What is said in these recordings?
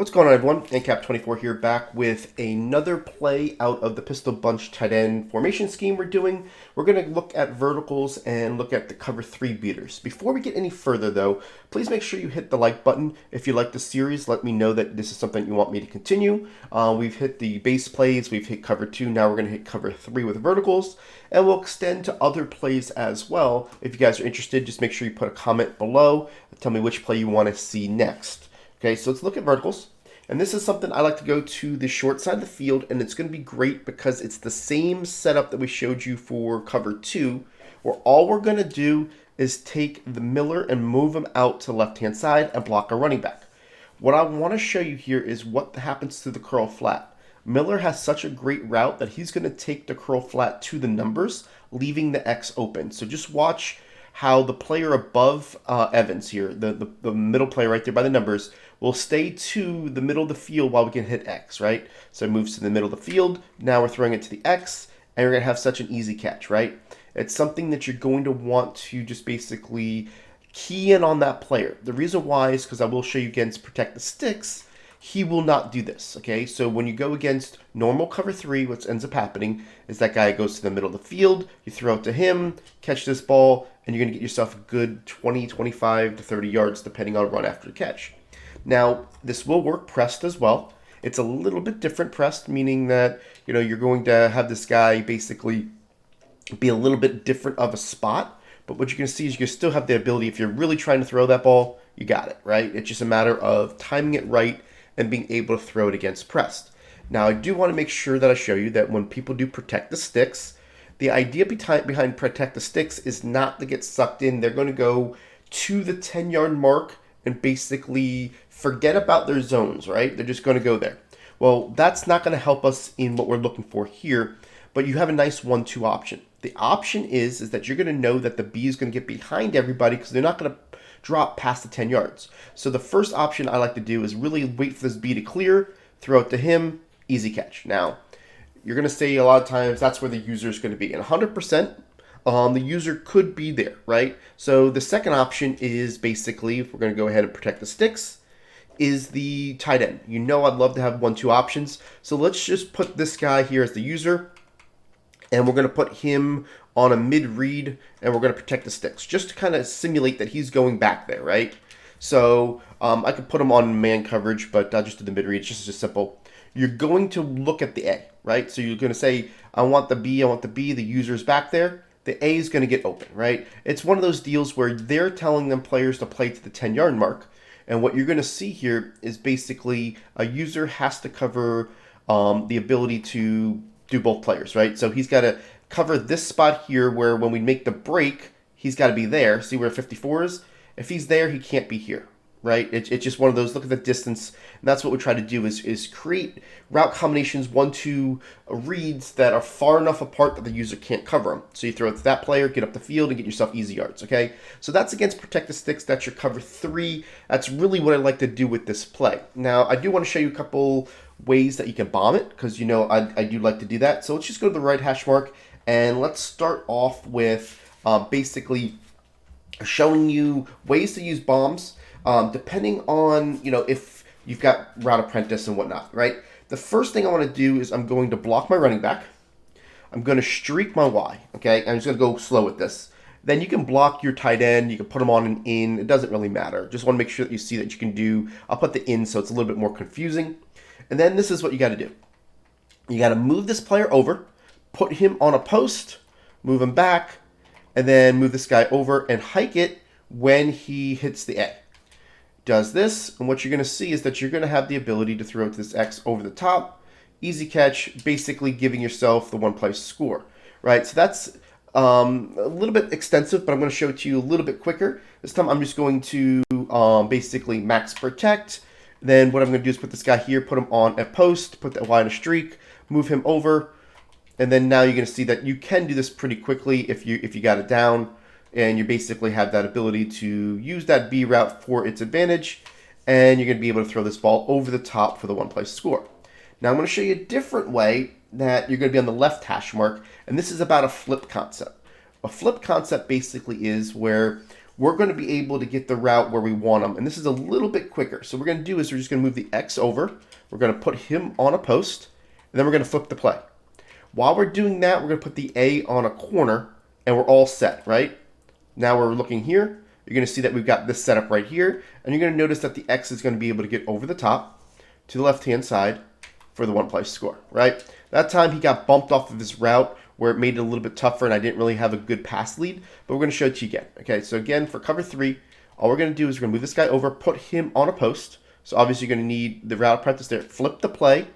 What's going on, everyone? NCAP24 here, back with another play out of the pistol bunch tight end formation scheme we're doing. We're going to look at verticals and look at the cover 3 beaters. Before we get any further, though, please make sure you hit the like button. If you like the series, let me know that this is something you want me to continue. We've hit the base plays, we've hit cover 2, now we're going to hit cover 3 with verticals, and we'll extend to other plays as well. If you guys are interested, just make sure you put a comment below. Tell me which play you want to see next. Okay, so let's look at verticals. And this is something I like to go to the short side of the field, and it's going to be great because it's the same setup that we showed you for cover 2, where all we're going to do is take the Miller and move him out to the left-hand side and block a running back. What I want to show you here is what happens to the curl flat. Miller has such a great route that he's going to take the curl flat to the numbers, leaving the X open. So just watch how the player above Evans here, the middle player right there by the numbers, will stay to the middle of the field while we can hit X, right? So it moves to the middle of the field. Now we're throwing it to the X, and we're going to have such an easy catch, right? It's something that you're going to want to just basically key in on that player. The reason why is because I will show you against Protect the Sticks, he will not do this, okay? So when you go against normal cover 3, what ends up happening is that guy goes to the middle of the field, you throw it to him, catch this ball, and you're going to get yourself a good 20, 25 to 30 yards depending on run after the catch. Now, this will work pressed as well. It's a little bit different pressed, meaning that, you're going to have this guy basically be a little bit different of a spot. But what you're going to see is you still have the ability, if you're really trying to throw that ball, you got it, right? It's just a matter of timing it right and being able to throw it against pressed. Now, I do want to make sure that I show you that when people do Protect the Sticks, the idea behind Protect the Sticks is not to get sucked in. They're going to go to the 10-yard mark and basically forget about their zones, right? They're just going to go there. Well, that's not going to help us in what we're looking for here, but you have a nice 1-2 option. The option is that you're going to know that the B is going to get behind everybody because they're not going to drop past the 10 yards. So the first option I like to do is really wait for this B to clear, throw it to him, easy catch. Now, you're going to say a lot of times that's where the user is going to be. And 100%, the user could be there, right? So the second option is basically, if we're going to go ahead and Protect the Sticks, is the tight end. I'd love to have 1-2 options. So let's just put this guy here as the user, and we're going to put him on a mid-read, and we're going to Protect the Sticks, just to kind of simulate that he's going back there, right? So I could put him on man coverage, but I'll just do the mid-read. It's just as simple. You're going to look at the A, right? So you're going to say, I want the B, the user's back there. The A is going to get open, right? It's one of those deals where they're telling them players to play to the 10-yard mark. And what you're going to see here is basically a user has to cover the ability to do both players, right? So he's got to cover this spot here where when we make the break, he's got to be there. See where 54 is? If he's there, he can't be here, right? It's just one of those, look at the distance. And that's what we try to do is create route combinations, 1-2 reads that are far enough apart that the user can't cover them. So you throw it to that player, get up the field, and get yourself easy yards, okay? So that's against Protect the Sticks. That's your cover 3. That's really what I like to do with this play. Now, I do want to show you a couple ways that you can bomb it because, I do like to do that. So let's just go to the right hash mark, and let's start off with basically showing you ways to use bombs. Depending on, if you've got Route Apprentice and whatnot, right? The first thing I want to do is I'm going to block my running back. I'm going to streak my Y, okay? I'm just going to go slow with this. Then you can block your tight end. You can put them on an in. It doesn't really matter. Just want to make sure that you see that you can do. I'll put the in so it's a little bit more confusing. And then this is what you got to do. You got to move this player over, put him on a post, move him back, and then move this guy over and hike it when he hits the A. Does this, and what you're going to see is that you're going to have the ability to throw to this X over the top, easy catch, basically giving yourself the one-play score, right? So that's a little bit extensive, but I'm going to show it to you a little bit quicker. This time I'm just going to basically max protect. Then what I'm going to do is put this guy here, put him on a post, put that Y in a streak, move him over, and then now you're going to see that you can do this pretty quickly if you got it down. And you basically have that ability to use that B route for its advantage, and you're going to be able to throw this ball over the top for the one-play score. Now I'm going to show you a different way that you're going to be on the left hash mark, and this is about a flip concept. A flip concept basically is where we're going to be able to get the route where we want them. And this is a little bit quicker. So what we're going to do is we're just going to move the X over. We're going to put him on a post, and then we're going to flip the play. While we're doing that, we're going to put the A on a corner, and we're all set, right? Now we're looking here. You're going to see that we've got this set up right here, and you're going to notice that the X is going to be able to get over the top to the left-hand side for the one-play score, right? That time he got bumped off of this route where it made it a little bit tougher, and I didn't really have a good pass lead, but we're going to show it to you again. Okay, so again, for cover 3, all we're going to do is we're going to move this guy over, put him on a post. So obviously you're going to need the route apprentice there. Flip the play,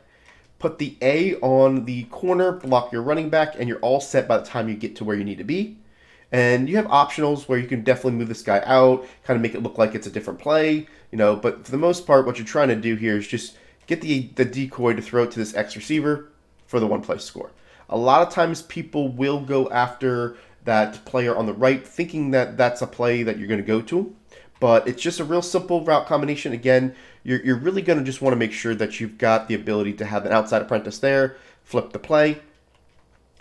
put the A on the corner, block your running back, and you're all set by the time you get to where you need to be. And you have optionals where you can definitely move this guy out, kind of make it look like it's a different play, you know, but for the most part, what you're trying to do here is just get the decoy to throw it to this X receiver for the one-play score. A lot of times people will go after that player on the right thinking that that's a play that you're going to go to, but it's just a real simple route combination. Again, you're really going to just want to make sure that you've got the ability to have an outside apprentice there, flip the play,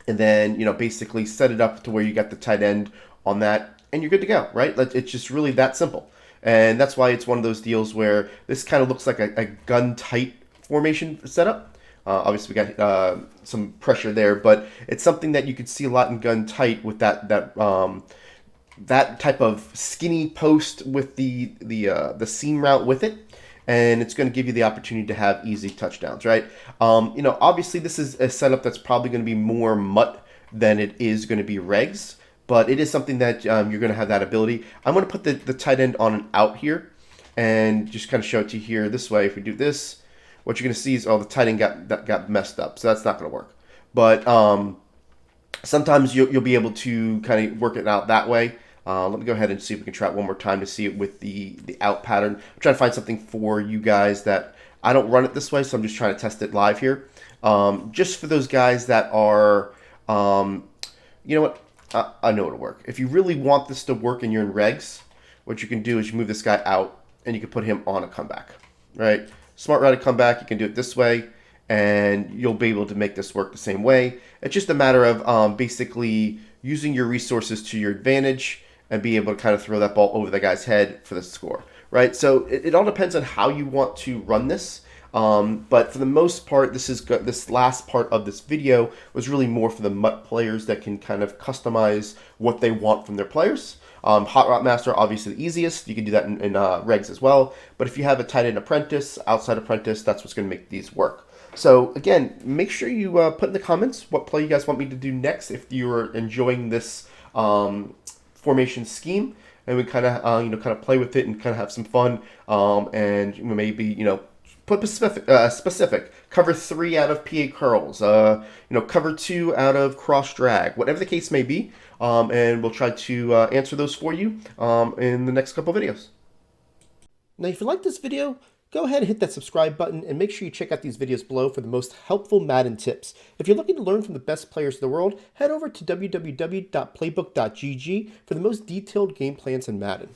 and then, you know, basically set it up to where you got the tight end on that, and you're good to go, right? It's just really that simple. And that's why it's one of those deals where this kind of looks like a gun-tight formation setup. Obviously, we got some pressure there, but it's something that you could see a lot in gun tight with that type of skinny post with the seam route with it, and it's going to give you the opportunity to have easy touchdowns, right? You know, obviously this is a setup that's probably going to be more mutt than it is going to be regs, but it is something that you're going to have that ability. I'm going to put the tight end on an out here, and just kind of show it to you here this way. If we do this, what you're going to see is, oh, the tight end got messed up, so that's not going to work. But sometimes you'll be able to kind of work it out that way. Let me go ahead and see if we can try it one more time to see it with the out pattern. I'm trying to find something for you guys that I don't run it this way, so I'm just trying to test it live here. Just for those guys that are, you know what, I know it'll work. If you really want this to work and you're in regs, what you can do is you move this guy out and you can put him on a comeback, right? Smart routed comeback, you can do it this way, and you'll be able to make this work the same way. It's just a matter of basically using your resources to your advantage and be able to kind of throw that ball over the guy's head for the score, right? So it all depends on how you want to run this. But for the most part, this last part of this video was really more for the MUT players that can kind of customize what they want from their players. Hot Route Master, obviously the easiest. You can do that in regs as well. But if you have a tight end apprentice, outside apprentice, that's what's going to make these work. So again, make sure you put in the comments what play you guys want me to do next if you're enjoying this formation scheme, and we kind of play with it and kind of have some fun, and maybe put specific cover 3 out of PA curls, cover 2 out of cross drag, whatever the case may be, and we'll try to answer those for you in the next couple videos. Now, if you like this video, go ahead and hit that subscribe button, and make sure you check out these videos below for the most helpful Madden tips. If you're looking to learn from the best players in the world, head over to www.playbook.gg for the most detailed game plans in Madden.